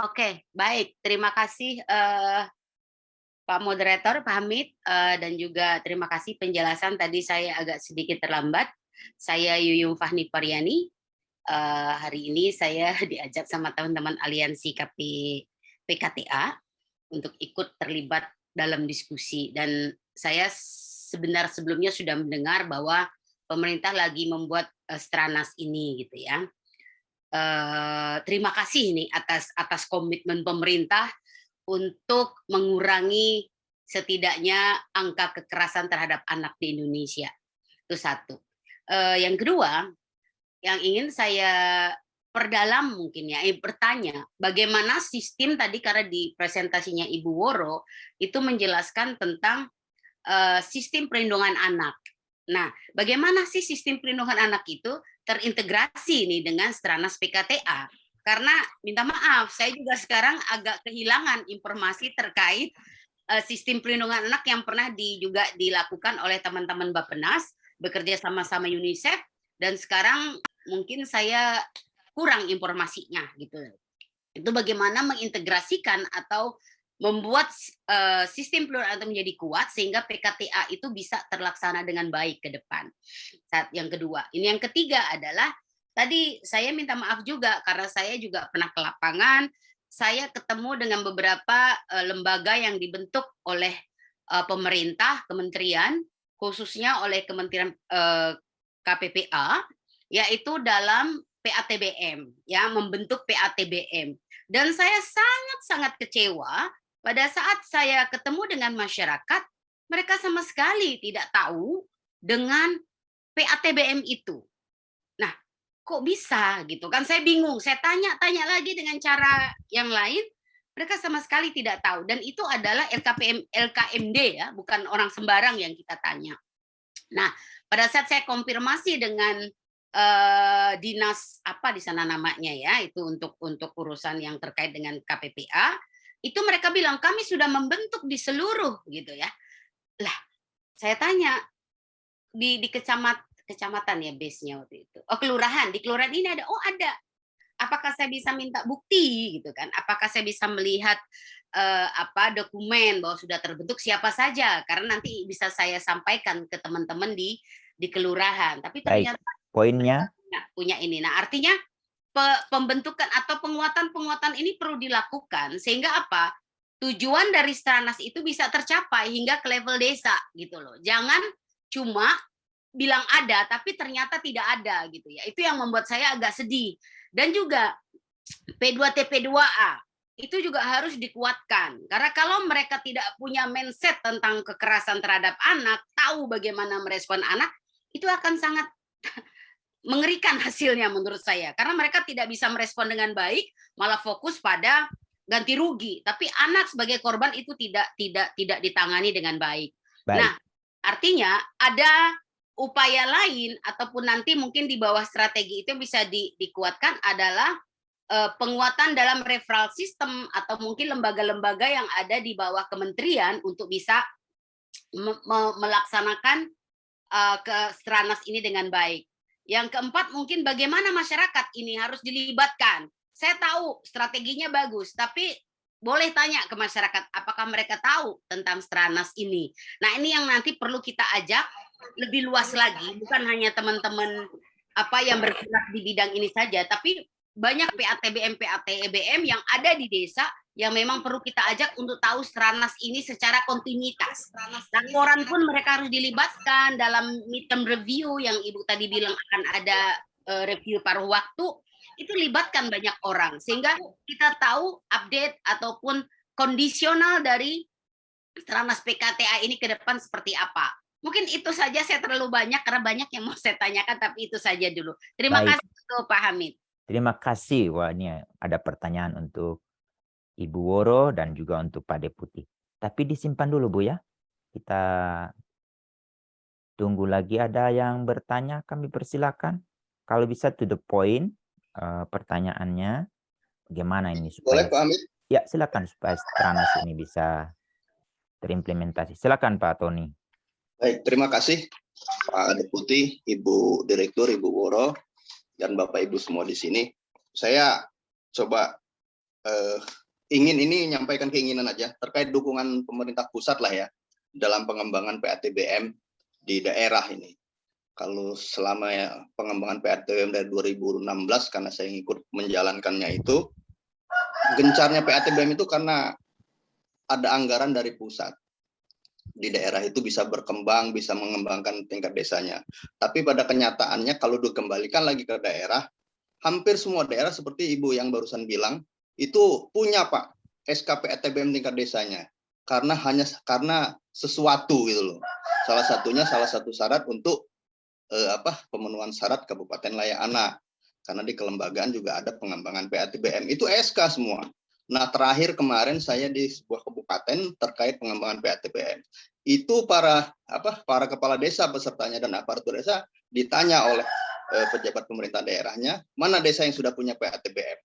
Oke, baik. Terima kasih Pak Moderator, Pak Hamid, dan juga terima kasih penjelasan tadi saya agak sedikit terlambat. Saya Yuyung Fahmi Pariani. Hari ini saya diajak sama teman-teman Aliansi PKTA untuk ikut terlibat dalam diskusi. Dan saya sebelumnya sudah mendengar bahwa pemerintah lagi membuat Stranas ini gitu ya. Terima kasih nih atas komitmen pemerintah untuk mengurangi setidaknya angka kekerasan terhadap anak di Indonesia. Itu satu. Yang kedua, yang ingin saya perdalam mungkin ya, bertanya, bagaimana sistem tadi karena di presentasinya Ibu Woro itu menjelaskan tentang sistem perlindungan anak. Nah, bagaimana sih sistem perlindungan anak itu terintegrasi nih dengan Stranas PKTA? Karena minta maaf, saya juga sekarang agak kehilangan informasi terkait sistem perlindungan anak yang pernah juga dilakukan oleh teman-teman Bappenas bekerja sama-sama UNICEF, dan sekarang mungkin saya kurang informasinya gitu. Itu bagaimana mengintegrasikan atau membuat sistem perlindungan anak menjadi kuat sehingga PKTA itu bisa terlaksana dengan baik ke depan. Yang kedua, ini yang ketiga adalah tadi saya minta maaf juga karena saya juga pernah ke lapangan, saya ketemu dengan beberapa lembaga yang dibentuk oleh pemerintah, kementerian, khususnya oleh Kementerian KPPA, yaitu dalam PATBM, ya, membentuk PATBM. Dan saya sangat-sangat kecewa pada saat saya ketemu dengan masyarakat, mereka sama sekali tidak tahu dengan PATBM itu. Nah, kok bisa gitu kan? Saya bingung. Saya tanya lagi dengan cara yang lain, mereka sama sekali tidak tahu. Dan itu adalah LKMD ya, bukan orang sembarang yang kita tanya. Nah, pada saat saya konfirmasi dengan dinas apa di sana namanya ya, itu untuk urusan yang terkait dengan KPPA, itu mereka bilang kami sudah membentuk di seluruh gitu ya. Lah, saya tanya di kecamatan ya base-nya waktu itu. Oh, kelurahan, di kelurahan ini ada. Oh, ada. Apakah saya bisa minta bukti gitu kan? Apakah saya bisa melihat dokumen bahwa sudah terbentuk siapa saja, karena nanti bisa saya sampaikan ke teman-teman di kelurahan. Tapi ternyata poinnya punya ini. Nah, artinya pembentukan atau penguatan ini perlu dilakukan sehingga apa? Tujuan dari Stranas itu bisa tercapai hingga ke level desa gitu loh. Jangan cuma bilang ada tapi ternyata tidak ada gitu ya. Itu yang membuat saya agak sedih. Dan juga P2T P2A itu juga harus dikuatkan. Karena kalau mereka tidak punya mindset tentang kekerasan terhadap anak, tahu bagaimana merespon anak, itu akan sangat mengerikan hasilnya menurut saya. Karena mereka tidak bisa merespon dengan baik, malah fokus pada ganti rugi. Tapi anak sebagai korban itu tidak ditangani dengan baik. Nah, artinya ada upaya lain ataupun nanti mungkin di bawah strategi itu bisa dikuatkan adalah penguatan dalam referral system atau mungkin lembaga-lembaga yang ada di bawah kementerian untuk bisa melaksanakan ke Stranas ini dengan baik. Yang keempat mungkin bagaimana masyarakat ini harus dilibatkan. Saya tahu strateginya bagus, tapi boleh tanya ke masyarakat apakah mereka tahu tentang Stranas ini. Nah, ini yang nanti perlu kita ajak lebih luas lagi, bukan hanya teman-teman apa yang bergerak di bidang ini saja, tapi banyak PATBM yang ada di desa yang memang perlu kita ajak untuk tahu Stranas ini secara kontinuitas. Laporan pun mereka harus dilibatkan dalam midterm review yang Ibu tadi bilang akan ada review paruh waktu, itu libatkan banyak orang sehingga kita tahu update ataupun kondisional dari Stranas PKTA ini ke depan seperti apa. Mungkin itu saja, saya terlalu banyak karena banyak yang mau saya tanyakan, tapi itu saja dulu. Terima kasih Pak Hamid. Terima kasih. Wah, ini ada pertanyaan untuk Ibu Woro dan juga untuk Pak Deputi. Tapi disimpan dulu Bu ya. Kita tunggu lagi ada yang bertanya, kami persilakan. Kalau bisa to the point pertanyaannya. Bagaimana ini supaya... Boleh Pak Hamid? Ya, silakan supaya Stranas ini bisa terimplementasi. Silakan Pak Tony. Baik, terima kasih Pak Deputi, Ibu Direktur, Ibu Woro. dan Bapak Ibu semua di sini, saya coba ingin ini nyampaikan keinginan aja terkait dukungan pemerintah pusat lah ya dalam pengembangan PATBM di daerah ini. Kalau selama ya, pengembangan PATBM dari 2016 karena saya ikut menjalankannya itu, gencarnya PATBM itu karena ada anggaran dari pusat. Di daerah itu bisa berkembang, bisa mengembangkan tingkat desanya. Tapi pada kenyataannya kalau dikembalikan lagi ke daerah, hampir semua daerah seperti Ibu yang barusan bilang, itu punya Pak SK PATBM tingkat desanya. Karena sesuatu gitu loh. Salah satu syarat untuk pemenuhan syarat kabupaten layak anak. Karena di kelembagaan juga ada pengembangan PATBM. Itu SK semua. Nah, terakhir kemarin saya di sebuah kabupaten terkait pengembangan PATBM. Itu para kepala desa pesertanya dan aparatur desa ditanya oleh pejabat pemerintah daerahnya, mana desa yang sudah punya PATBM.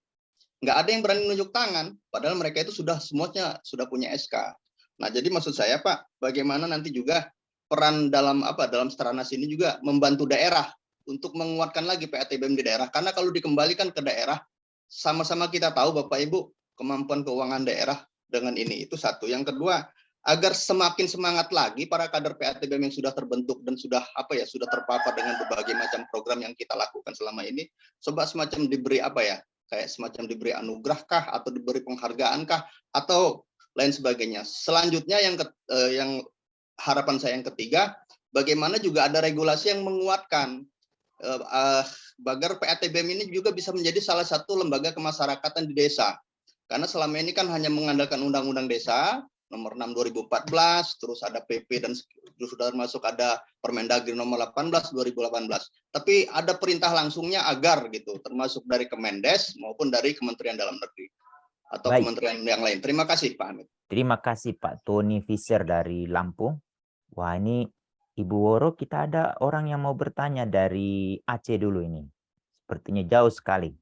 Nggak ada yang berani menunjuk tangan, padahal mereka itu semuanya sudah punya SK. Nah, jadi maksud saya Pak, bagaimana nanti juga peran dalam Stranas ini juga membantu daerah untuk menguatkan lagi PATBM di daerah. Karena kalau dikembalikan ke daerah, sama-sama kita tahu Bapak Ibu, kemampuan keuangan daerah dengan ini itu satu. Yang kedua, agar semakin semangat lagi para kader PATBM yang sudah terbentuk dan sudah terpapar dengan berbagai macam program yang kita lakukan selama ini, coba semacam diberi kayak semacam diberi anugerah kah atau diberi penghargaan kah atau lain sebagainya. Selanjutnya yang harapan saya yang ketiga, bagaimana juga ada regulasi yang menguatkan agar PATBM ini juga bisa menjadi salah satu lembaga kemasyarakatan di desa. Karena selama ini kan hanya mengandalkan Undang-Undang Desa nomor 6 2014, terus ada PP dan sudah termasuk ada Permendagri nomor 18 2018. Tapi ada perintah langsungnya agar gitu, termasuk dari Kemendes maupun dari Kementerian Dalam Negeri atau Baik. kementerian yang lain. Terima kasih Pak Hamid. Terima kasih Pak Tony Fisher dari Lampung. Wah, ini Ibu Woro, kita ada orang yang mau bertanya dari Aceh dulu ini. Sepertinya jauh sekali.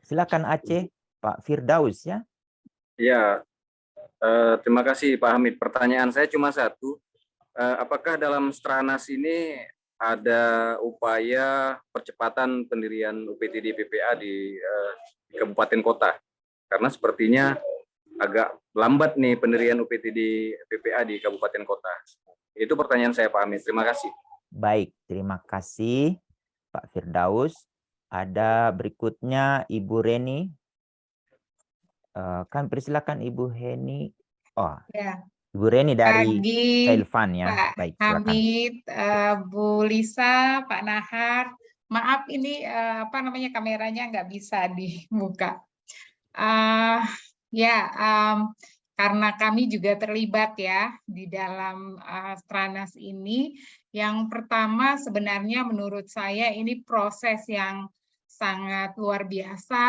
Silakan Aceh, Pak Firdaus ya. Ya, terima kasih Pak Hamid. Pertanyaan saya cuma satu. Apakah dalam Stranas ini ada upaya percepatan pendirian UPTD PPA di kabupaten kota? Karena sepertinya agak lambat nih pendirian UPTD PPA di kabupaten kota. Itu pertanyaan saya Pak Hamid. Terima kasih. Baik, terima kasih Pak Firdaus. Ada berikutnya Ibu Reni. Kami persilakan Ibu Heni. Oh, ya. Ibu Reni dari Cailfan ya. Pak Baik, silakan. Hamid, Bu Lisa, Pak Nahar. Maaf ini kameranya nggak bisa dibuka. Karena kami juga terlibat ya di dalam Stranas ini. Yang pertama sebenarnya menurut saya ini proses yang sangat luar biasa.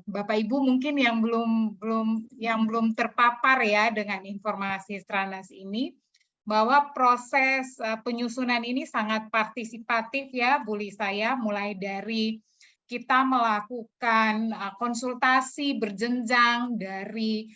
Bapak Ibu mungkin yang belum terpapar ya dengan informasi Stranas ini, bahwa proses penyusunan ini sangat partisipatif ya Bu Lisa ya, mulai dari kita melakukan konsultasi berjenjang dari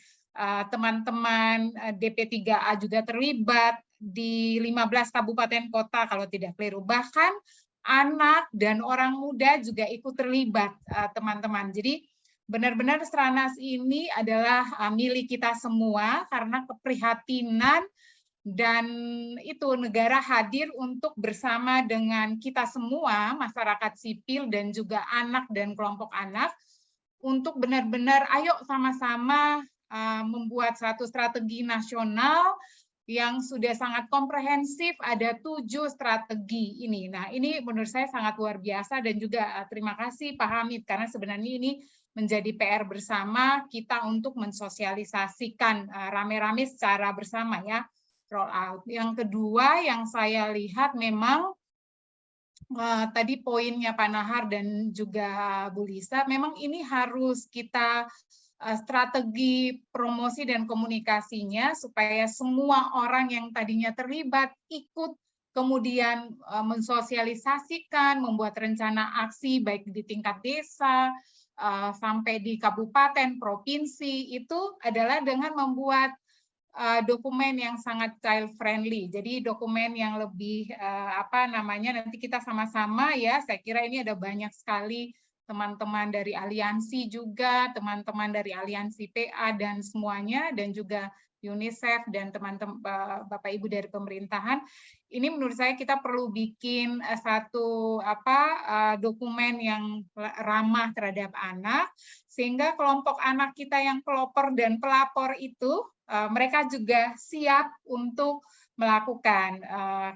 teman-teman DP3A juga terlibat di 15 kabupaten kota kalau tidak keliru. Bahkan anak dan orang muda juga ikut terlibat teman-teman. Jadi benar-benar Stranas ini adalah milik kita semua karena keprihatinan dan itu negara hadir untuk bersama dengan kita semua, masyarakat sipil dan juga anak dan kelompok anak, untuk benar-benar ayo sama-sama membuat satu strategi nasional yang sudah sangat komprehensif, ada 7 strategi ini. Nah, ini menurut saya sangat luar biasa dan juga terima kasih Pak Hamid, karena sebenarnya ini menjadi PR bersama kita untuk mensosialisasikan rame-rame secara bersama ya, roll out. Yang kedua yang saya lihat memang tadi poinnya Pak Nahar dan juga Bu Lisa, memang ini harus kita strategi promosi dan komunikasinya supaya semua orang yang tadinya terlibat ikut kemudian mensosialisasikan, membuat rencana aksi baik di tingkat desa sampai di kabupaten, provinsi, itu adalah dengan membuat dokumen yang sangat child friendly. Jadi dokumen yang lebih nanti kita sama-sama ya. Saya kira ini ada banyak sekali teman-teman dari aliansi juga, teman-teman dari aliansi PA dan semuanya, dan juga UNICEF dan teman-teman Bapak Ibu dari pemerintahan. Ini menurut saya kita perlu bikin satu dokumen yang ramah terhadap anak, sehingga kelompok anak kita yang pelopor dan pelapor itu mereka juga siap untuk melakukan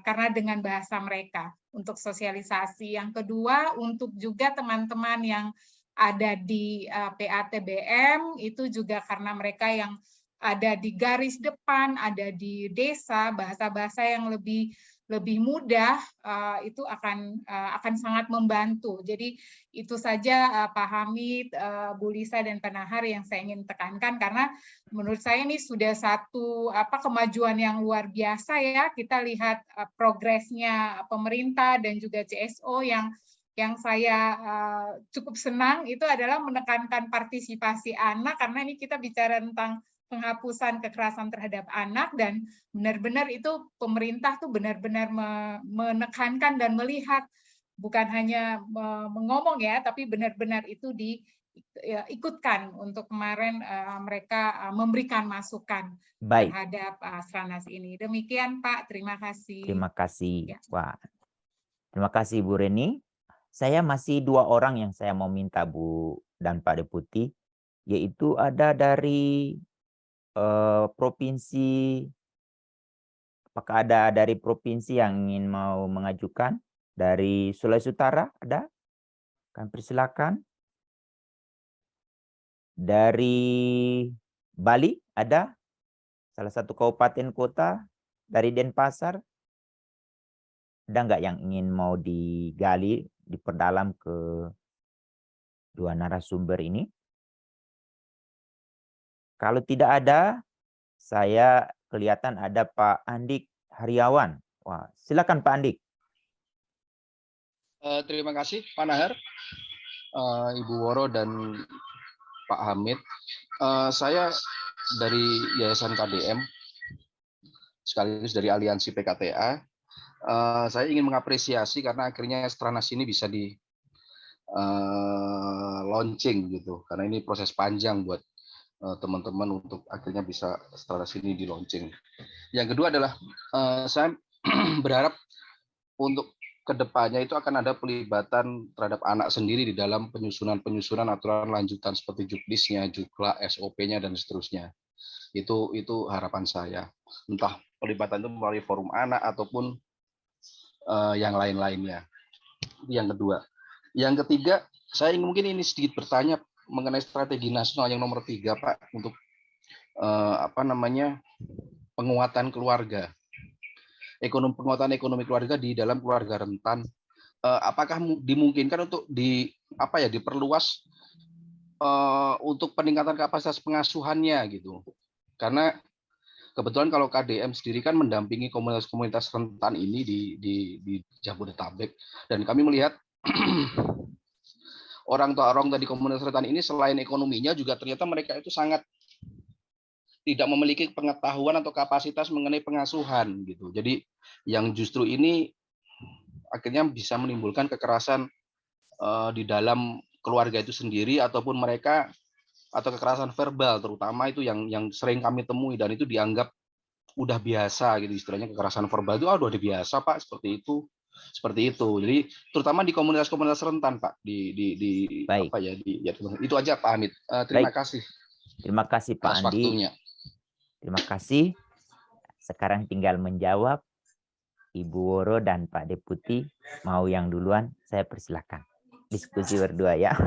karena dengan bahasa mereka untuk sosialisasi. Yang kedua, untuk juga teman-teman yang ada di PATBM itu juga karena mereka yang ada di garis depan, ada di desa, bahasa-bahasa yang lebih mudah itu akan sangat membantu. Jadi itu saja Pak Hamid, Bu Lisa dan Pak Nahar yang saya ingin tekankan, karena menurut saya ini sudah satu kemajuan yang luar biasa ya. Kita lihat progresnya pemerintah dan juga CSO yang saya cukup senang itu adalah menekankan partisipasi anak, karena ini kita bicara tentang penghapusan kekerasan terhadap anak, dan benar-benar itu pemerintah tuh benar-benar menekankan dan melihat, bukan hanya mengomong ya, tapi benar-benar itu diikutkan untuk kemarin mereka memberikan masukan terhadap Stranas ini. Demikian Pak, terima kasih. Terima kasih. Ya. Wah, terima kasih Bu Reni. Saya masih 2 orang yang saya mau minta Bu dan Pak Deputi, yaitu ada dari provinsi, apakah ada dari provinsi yang ingin mau mengajukan? Dari Sulawesi Utara ada? Kami persilakan. Dari Bali ada? Salah satu kabupaten kota? Dari Denpasar? Ada nggak yang ingin mau digali, diperdalam ke 2 narasumber ini? Kalau tidak ada, saya kelihatan ada Pak Andik Haryawan. Wah, silakan Pak Andik. Terima kasih Pak Nahar, Ibu Woro dan Pak Hamid. Saya dari Yayasan KDM, sekaligus dari Aliansi PKTA. Saya ingin mengapresiasi karena akhirnya Stranas ini bisa di launching gitu, karena ini proses panjang buat teman-teman untuk akhirnya bisa Stranas ini di launching. Yang kedua adalah saya berharap untuk kedepannya itu akan ada pelibatan terhadap anak sendiri di dalam penyusunan aturan lanjutan seperti juknisnya, jukla, SOP-nya dan seterusnya. Itu harapan saya. Entah pelibatan itu melalui forum anak ataupun yang lain-lainnya. Itu yang kedua. Yang ketiga, saya mungkin ini sedikit bertanya mengenai strategi nasional yang nomor 3, Pak, untuk penguatan keluarga. Penguatan ekonomi keluarga di dalam keluarga rentan, apakah dimungkinkan untuk diperluas untuk peningkatan kapasitas pengasuhannya gitu? Karena kebetulan kalau KDM sendiri kan mendampingi komunitas-komunitas rentan ini di Jabodetabek, dan kami melihat orang tua di komunitas rentan ini selain ekonominya juga ternyata mereka itu sangat tidak memiliki pengetahuan atau kapasitas mengenai pengasuhan gitu. Jadi yang justru ini akhirnya bisa menimbulkan kekerasan di dalam keluarga itu sendiri, ataupun mereka atau kekerasan verbal terutama itu yang sering kami temui, dan itu dianggap udah biasa gitu, istilahnya kekerasan verbal itu udah biasa Pak, seperti itu. Jadi terutama di komunitas-komunitas rentan Pak, Baik. Itu aja Pak Hamid. Terima Baik. kasih. Terima kasih Pak atas Andi. waktunya. Terima kasih. Sekarang tinggal menjawab Ibu Woro dan Pak Deputi. Mau yang duluan, saya persilakan. Diskusi berdua ya.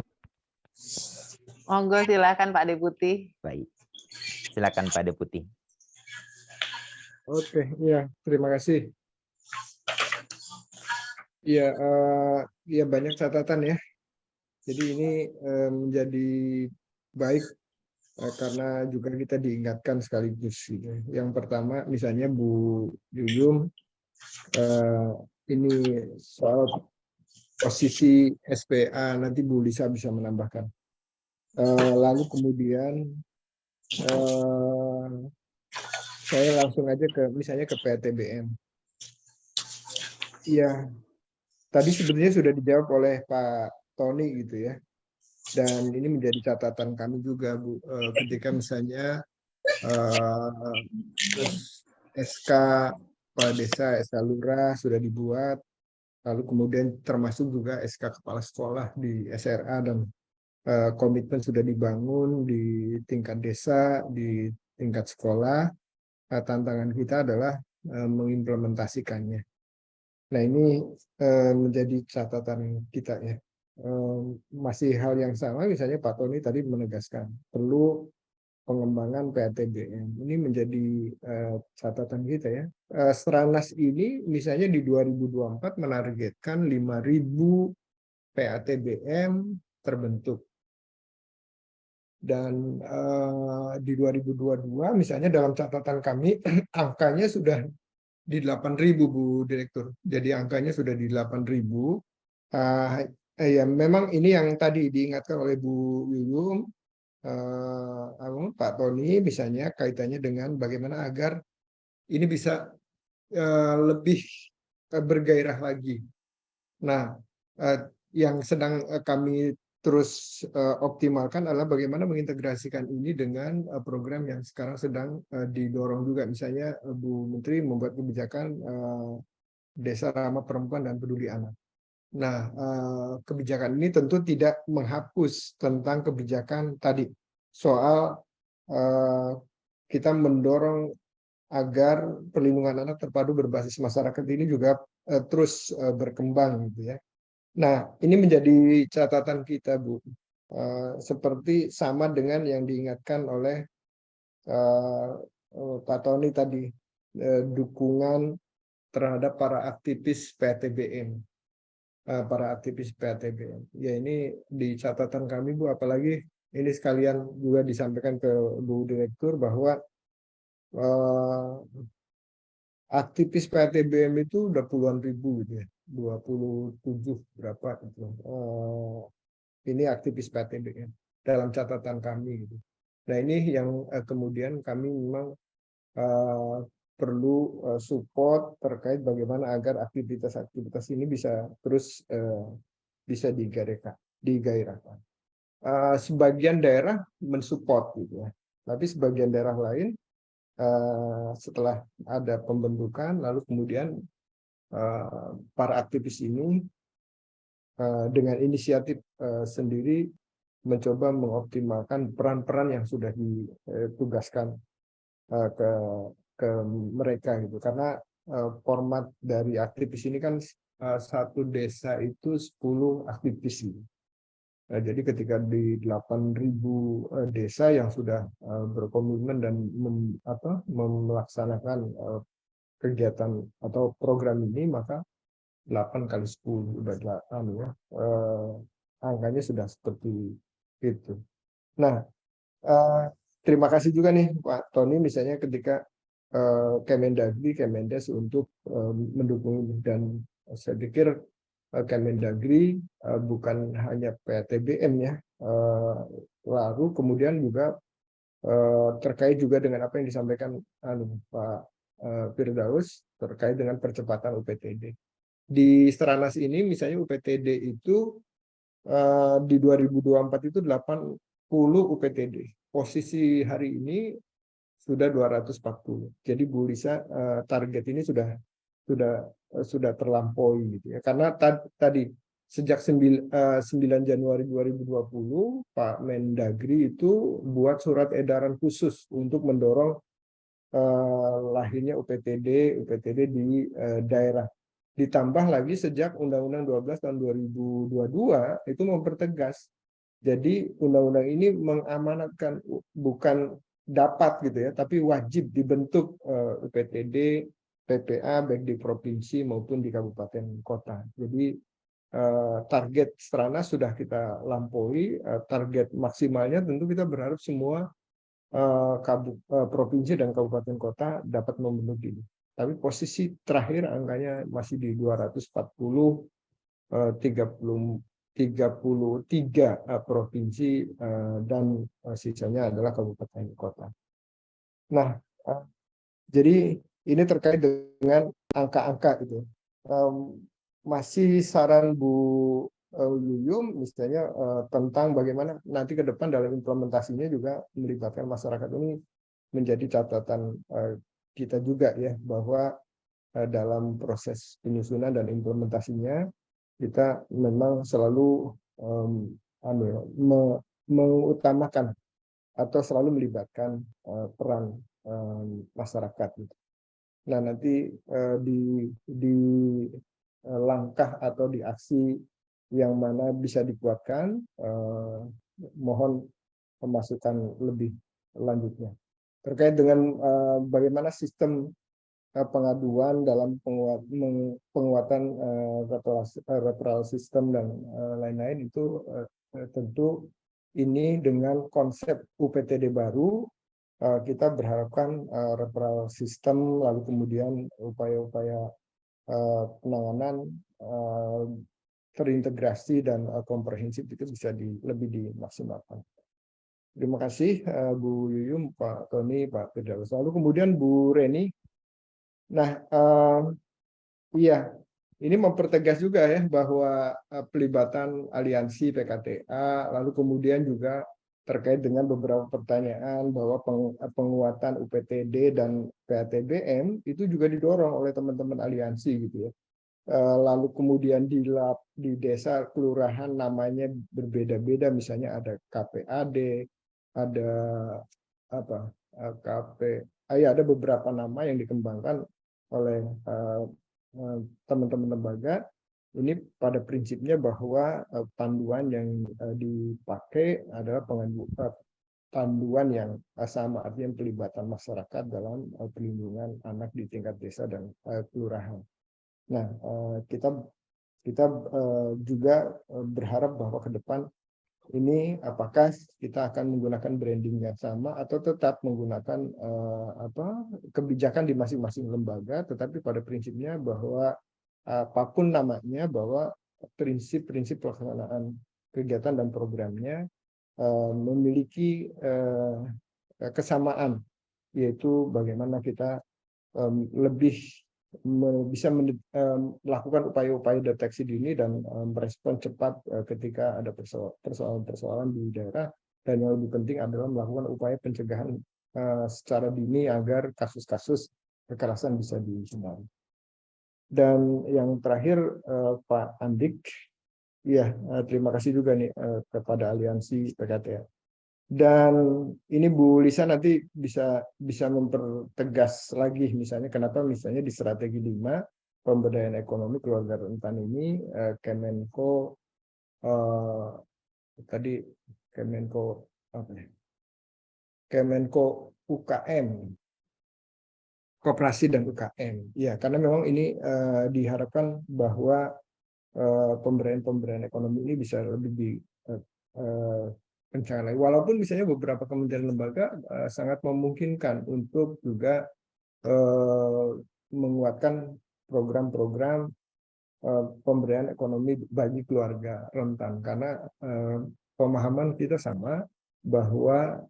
Monggo silakan Pak Deputi. Baik. Silakan Pak Deputi. Oke, ya terima kasih. Ya, banyak catatan ya. Jadi ini menjadi baik karena juga kita diingatkan sekaligus. Gitu. Yang pertama, misalnya Bu Yuyum, ini soal posisi SPA, nanti Bu Lisa bisa menambahkan. Lalu kemudian saya langsung aja ke misalnya ke PATBM. Iya, tadi sebenarnya sudah dijawab oleh Pak Tony gitu ya. Dan ini menjadi catatan kami juga, Bu, ketika misalnya SK Kepala Desa, SK Lurah sudah dibuat, lalu kemudian termasuk juga SK Kepala Sekolah di SRA dan komitmen sudah dibangun di tingkat desa, di tingkat sekolah. Tantangan kita adalah mengimplementasikannya. Nah, ini menjadi catatan kita ya. Masih hal yang sama, misalnya Pak Tony tadi menegaskan perlu pengembangan PATBM. Ini menjadi catatan kita ya. Stranas ini misalnya di 2024 menargetkan 5.000 PATBM terbentuk. Dan di 2022 misalnya dalam catatan kami angkanya sudah di 8.000, Bu Direktur. Jadi angkanya sudah di 8.000. Ya memang ini yang tadi diingatkan oleh Bu Yuyum, Pak Tony misalnya kaitannya dengan bagaimana agar ini bisa lebih bergairah lagi. Nah, yang sedang kami terus optimalkan adalah bagaimana mengintegrasikan ini dengan program yang sekarang sedang didorong juga. Misalnya Bu Menteri membuat kebijakan Desa Ramah Perempuan dan Peduli Anak. Nah, kebijakan ini tentu tidak menghapus tentang kebijakan tadi soal kita mendorong agar perlindungan anak terpadu berbasis masyarakat ini juga terus berkembang gitu ya. Nah, ini menjadi catatan kita, Bu. Seperti sama dengan yang diingatkan oleh Pak Tony tadi, dukungan terhadap para aktivis PATBM. Para aktivis PATBM. Ya, ini di catatan kami, Bu, apalagi ini sekalian juga disampaikan ke Bu Direktur bahwa aktivis PATBM itu udah puluhan ribu gitu ya, 27 berapa gitu. Ini aktivis PATBM dalam catatan kami gitu. Nah, ini yang kemudian kami memang perlu support terkait bagaimana agar aktivitas-aktivitas ini bisa terus bisa digairahkan. Sebagian daerah mensupport gitu ya, tapi sebagian daerah lain setelah ada pembentukan, lalu kemudian para aktivis ini dengan inisiatif sendiri mencoba mengoptimalkan peran-peran yang sudah ditugaskan ke mereka gitu. Karena format dari aktivis ini kan satu desa itu 10 aktivis gitu. Jadi ketika di 8.000 desa yang sudah berkomitmen dan melaksanakan kegiatan atau program ini, maka 8 kali 10 udah 8 ya. Angkanya sudah seperti itu. Nah, terima kasih juga nih Pak Tony misalnya ketika Kemendagri, Kemendes untuk mendukung ini, dan saya pikir Kemendagri bukan hanya PATBM ya, lalu kemudian juga terkait juga dengan apa yang disampaikan Pak Firdaus terkait dengan percepatan UPTD. Di Stranas ini misalnya UPTD itu di 2024 itu 80 UPTD. Posisi hari ini sudah 240. Jadi Bu Lisa target ini sudah terlampaui gitu ya. Karena tadi sejak 9 Januari 2020 Pak Mendagri itu buat surat edaran khusus untuk mendorong lahirnya UPTD di daerah. Ditambah lagi sejak Undang-Undang 12 tahun 2022 itu mempertegas. Jadi undang-undang ini mengamanatkan bukan dapat gitu ya, tapi wajib dibentuk UPTD, PPA baik di provinsi maupun di kabupaten kota. Jadi target Stranas sudah kita lampaui, target maksimalnya tentu kita berharap semua provinsi dan kabupaten kota dapat memenuhi. Tapi posisi terakhir angkanya masih di 240, 33 provinsi dan sisanya adalah kabupaten kota. Nah, Jadi ini terkait dengan angka-angka gitu. Masih saran Bu Yuyum misalnya tentang bagaimana nanti ke depan dalam implementasinya juga melibatkan masyarakat ini menjadi catatan kita juga ya, bahwa dalam proses penyusunan dan implementasinya kita memang selalu mengutamakan atau selalu melibatkan peran masyarakat. Nah, nanti di langkah atau di aksi yang mana bisa dikuatkan, mohon pemasukan lebih lanjutnya. Terkait dengan bagaimana sistem pengaduan dalam penguatan referral system dan lain-lain itu tentu ini dengan konsep UPTD baru kita berharapkan referral system lalu kemudian upaya-upaya penanganan terintegrasi dan komprehensif itu bisa lebih dimaksimalkan. Terima kasih Bu Yuyum, Pak Tony, Pak Firdaus. Lalu kemudian Bu Reni. Nah, iya, ini mempertegas juga ya bahwa pelibatan aliansi PKTA, lalu kemudian juga terkait dengan beberapa pertanyaan bahwa penguatan UPTD dan PATBM itu juga didorong oleh teman-teman aliansi gitu ya. Lalu kemudian di desa kelurahan namanya berbeda-beda, misalnya ada KPAD, ada apa ada beberapa nama yang dikembangkan oleh teman-teman lembaga. Ini pada prinsipnya bahwa panduan yang dipakai adalah panduan yang sama, artinya pelibatan masyarakat dalam perlindungan anak di tingkat desa dan kelurahan. Nah, kita juga berharap bahwa ke depan ini apakah kita akan menggunakan branding yang sama atau tetap menggunakan kebijakan di masing-masing lembaga, tetapi pada prinsipnya bahwa apapun namanya, bahwa prinsip-prinsip pelaksanaan kegiatan dan programnya memiliki kesamaan, yaitu bagaimana kita lebih bisa melakukan upaya-upaya deteksi dini dan merespon cepat ketika ada persoalan-persoalan di daerah, dan yang lebih penting adalah melakukan upaya pencegahan secara dini agar kasus-kasus kekerasan bisa dihindari. Dan yang terakhir Pak Andik, ya terima kasih juga nih kepada aliansi PKTA. Dan ini Bu Lisa nanti bisa mempertegas lagi, misalnya kenapa misalnya di strategi 5 pemberdayaan ekonomi keluarga rentan ini Kemenko Kemenko UKM, Koperasi dan UKM. Ya, karena memang ini diharapkan bahwa pemberdayaan ekonomi ini bisa lebih pencapaian. Walaupun misalnya beberapa kementerian lembaga sangat memungkinkan untuk juga menguatkan program-program pemberdayaan ekonomi bagi keluarga rentan, karena pemahaman kita sama bahwa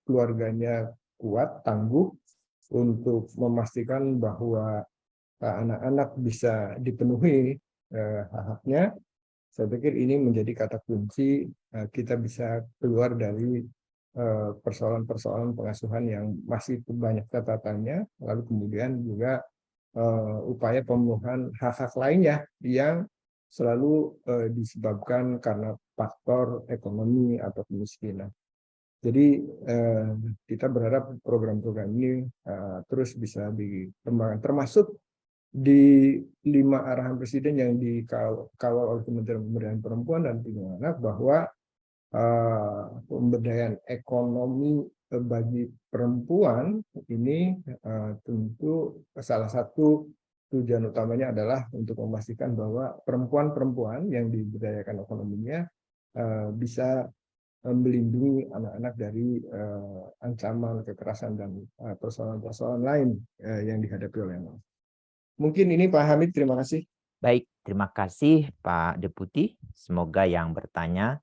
keluarganya kuat, tangguh untuk memastikan bahwa anak-anak bisa dipenuhi hak-haknya. Saya pikir ini menjadi kata kunci kita bisa keluar dari persoalan-persoalan pengasuhan yang masih banyak catatannya, lalu kemudian juga upaya pemenuhan hak-hak lainnya yang selalu disebabkan karena faktor ekonomi atau kemiskinan. Jadi kita berharap program-program ini terus bisa dikembangkan, termasuk di 5 arahan Presiden yang dikawal oleh Kementerian Pemberdayaan Perempuan dan Perlindungan Anak, bahwa pemberdayaan ekonomi bagi perempuan ini tentu salah satu tujuan utamanya adalah untuk memastikan bahwa perempuan-perempuan yang diberdayakan ekonominya bisa melindungi anak-anak dari ancaman kekerasan dan persoalan-persoalan lain yang dihadapi oleh anak. Mungkin ini Pak Hamid, terima kasih. Baik, terima kasih Pak Deputi. Semoga yang bertanya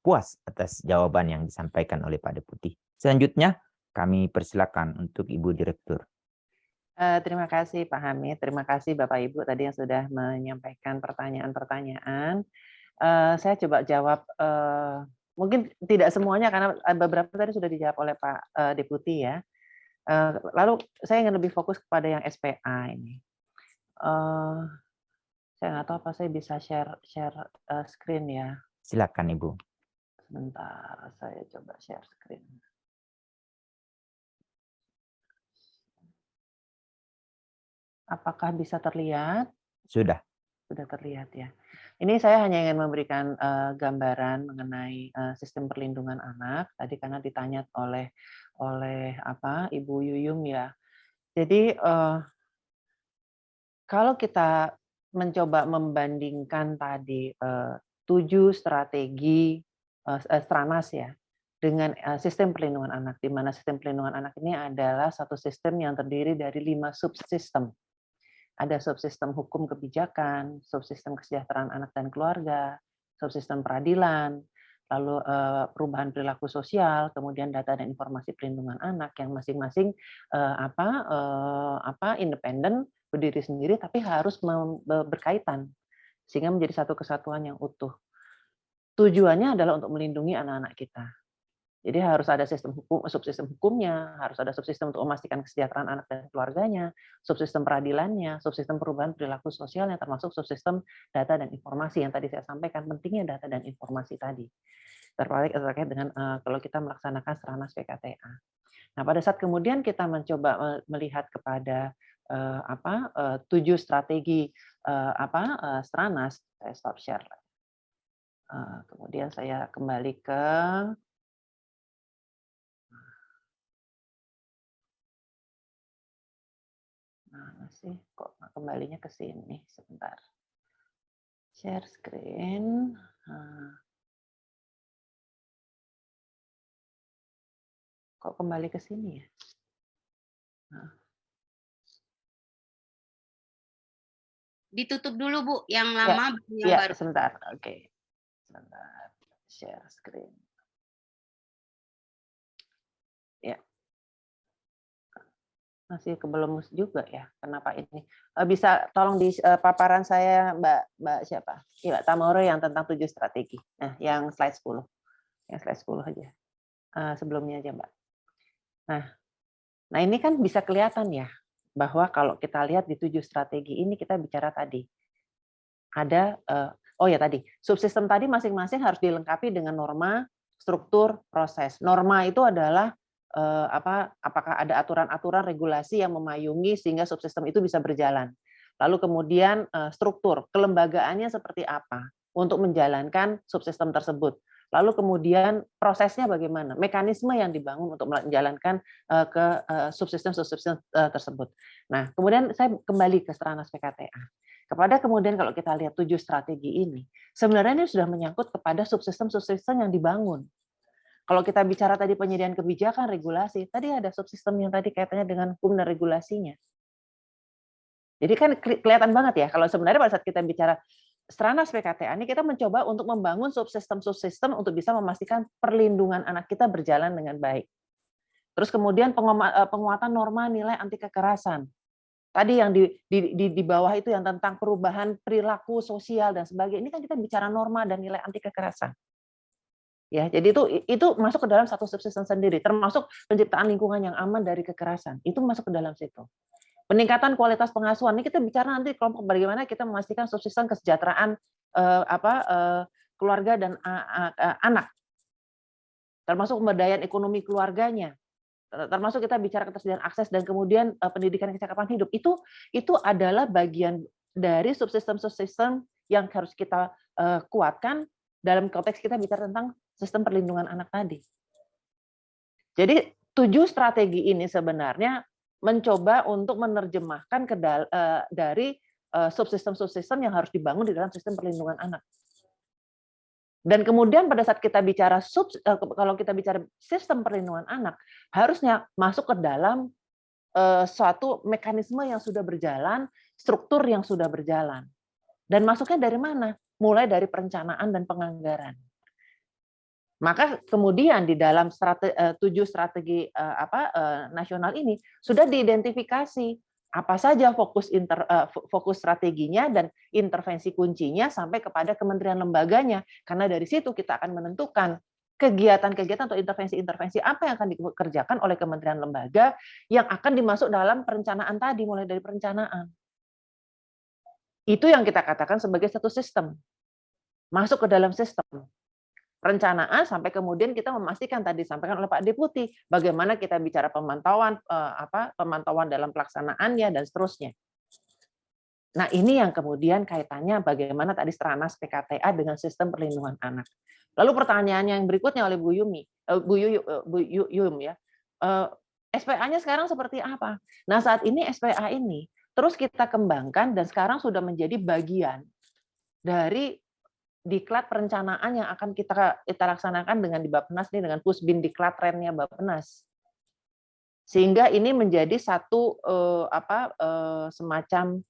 puas atas jawaban yang disampaikan oleh Pak Deputi. Selanjutnya, Kami persilakan untuk Ibu Direktur. Terima kasih Pak Hamid, terima kasih Bapak Ibu tadi yang sudah menyampaikan pertanyaan-pertanyaan. Saya coba jawab, mungkin tidak semuanya karena beberapa tadi sudah dijawab oleh Pak Deputi ya. Lalu saya ingin lebih fokus kepada yang SPA ini. Saya nggak tahu apa saya bisa share screen ya. Silakan Ibu. Sebentar, saya coba share screen. Apakah bisa terlihat? Sudah. Sudah terlihat ya. Ini saya hanya ingin memberikan gambaran mengenai sistem perlindungan anak tadi karena ditanya oleh Ibu Yuyum ya. Jadi kalau kita mencoba membandingkan tadi 7 strategi Stranas ya dengan sistem perlindungan anak, di mana sistem perlindungan anak ini adalah satu sistem yang terdiri dari 5 subsistem. Ada subsistem hukum kebijakan, subsistem kesejahteraan anak dan keluarga, subsistem peradilan, lalu perubahan perilaku sosial, kemudian data dan informasi perlindungan anak yang masing-masing independen, berdiri sendiri, tapi harus berkaitan sehingga menjadi satu kesatuan yang utuh. Tujuannya adalah untuk melindungi anak-anak kita. Jadi harus ada sistem hukum, subsistem hukumnya, harus ada subsistem untuk memastikan kesejahteraan anak dan keluarganya, subsistem peradilannya, subsistem perubahan perilaku sosialnya, termasuk subsistem data dan informasi yang tadi saya sampaikan, pentingnya data dan informasi tadi. Terkait dengan kalau kita melaksanakan Stranas PKTA. Nah, pada saat kemudian kita mencoba melihat kepada 7 strategi Stranas, saya stop share. Kemudian saya kembali ke sih kok kembalinya ke sini sebentar. Share screen. Kok kembali ke sini ya? Ditutup dulu Bu, yang lama yang ya, baru. Sebentar. Oke. Sebentar. Share screen. Ya. Masih belum juga ya. Kenapa ini? Bisa tolong di paparan saya Mbak siapa? Mbak Tamoro yang tentang 7 strategi. Nah, yang slide 10. Yang slide 10 aja. Sebelumnya aja, Mbak. Nah ini kan bisa kelihatan ya bahwa kalau kita lihat di 7 strategi ini kita bicara tadi ada tadi subsistem tadi masing-masing harus dilengkapi dengan norma, struktur, proses. Norma itu adalah apakah ada aturan-aturan regulasi yang memayungi sehingga subsistem itu bisa berjalan. Lalu kemudian struktur, kelembagaannya seperti apa untuk menjalankan subsistem tersebut. Lalu kemudian prosesnya bagaimana, mekanisme yang dibangun untuk menjalankan ke subsistem-subsistem tersebut. Nah, kemudian saya kembali ke Stranas PKTA. Kepada kemudian kalau kita lihat 7 strategi ini, sebenarnya ini sudah menyangkut kepada subsistem-subsistem yang dibangun. Kalau kita bicara tadi penyediaan kebijakan, regulasi, tadi ada subsistem yang tadi kaitannya dengan hukum dan regulasinya. Jadi kan kelihatan banget ya, kalau sebenarnya pada saat kita bicara Stranas PKTA ini kita mencoba untuk membangun subsistem-subsistem untuk bisa memastikan perlindungan anak kita berjalan dengan baik. Terus kemudian penguatan norma nilai anti kekerasan. Tadi yang di bawah itu yang tentang perubahan perilaku sosial dan sebagainya. Ini kan kita bicara norma dan nilai anti kekerasan. Ya, jadi itu masuk ke dalam satu subsistem sendiri, termasuk penciptaan lingkungan yang aman dari kekerasan. Itu masuk ke dalam situ. Peningkatan kualitas pengasuhan ini kita bicara nanti kelompok bagaimana kita memastikan subsistem kesejahteraan keluarga dan anak, termasuk pemberdayaan ekonomi keluarganya, termasuk kita bicara ketersediaan akses dan kemudian pendidikan dan kecakapan hidup. Itu adalah bagian dari subsistem-subsistem yang harus kita kuatkan dalam konteks kita bicara tentang sistem perlindungan anak tadi. Jadi 7 strategi ini sebenarnya mencoba untuk menerjemahkan dari subsistem-subsistem yang harus dibangun di dalam sistem perlindungan anak. Dan kemudian pada saat kita bicara kalau kita bicara sistem perlindungan anak, harusnya masuk ke dalam suatu mekanisme yang sudah berjalan, struktur yang sudah berjalan. Dan masuknya dari mana? Mulai dari perencanaan dan penganggaran. Maka kemudian di dalam 7 strategi nasional ini sudah diidentifikasi apa saja fokus strateginya dan intervensi kuncinya sampai kepada kementerian lembaganya. Karena dari situ kita akan menentukan kegiatan-kegiatan atau intervensi-intervensi apa yang akan dikerjakan oleh kementerian lembaga yang akan dimasuk dalam perencanaan tadi, mulai dari perencanaan. Itu yang kita katakan sebagai satu sistem. Masuk ke dalam sistem. Perencanaan sampai kemudian kita memastikan tadi disampaikan oleh Pak Deputi bagaimana kita bicara pemantauan pemantauan dalam pelaksanaannya dan seterusnya. Nah, ini yang kemudian kaitannya bagaimana tadi Stranas PKTA dengan sistem perlindungan anak. Lalu pertanyaannya yang berikutnya oleh Bu Yum ya. SPA-nya sekarang seperti apa? Nah, saat ini SPA ini terus kita kembangkan dan sekarang sudah menjadi bagian dari diklat perencanaan yang akan kita laksanakan dengan di Bappenas ini dengan Pusbin diklat trennya Bappenas. Sehingga ini menjadi satu semacam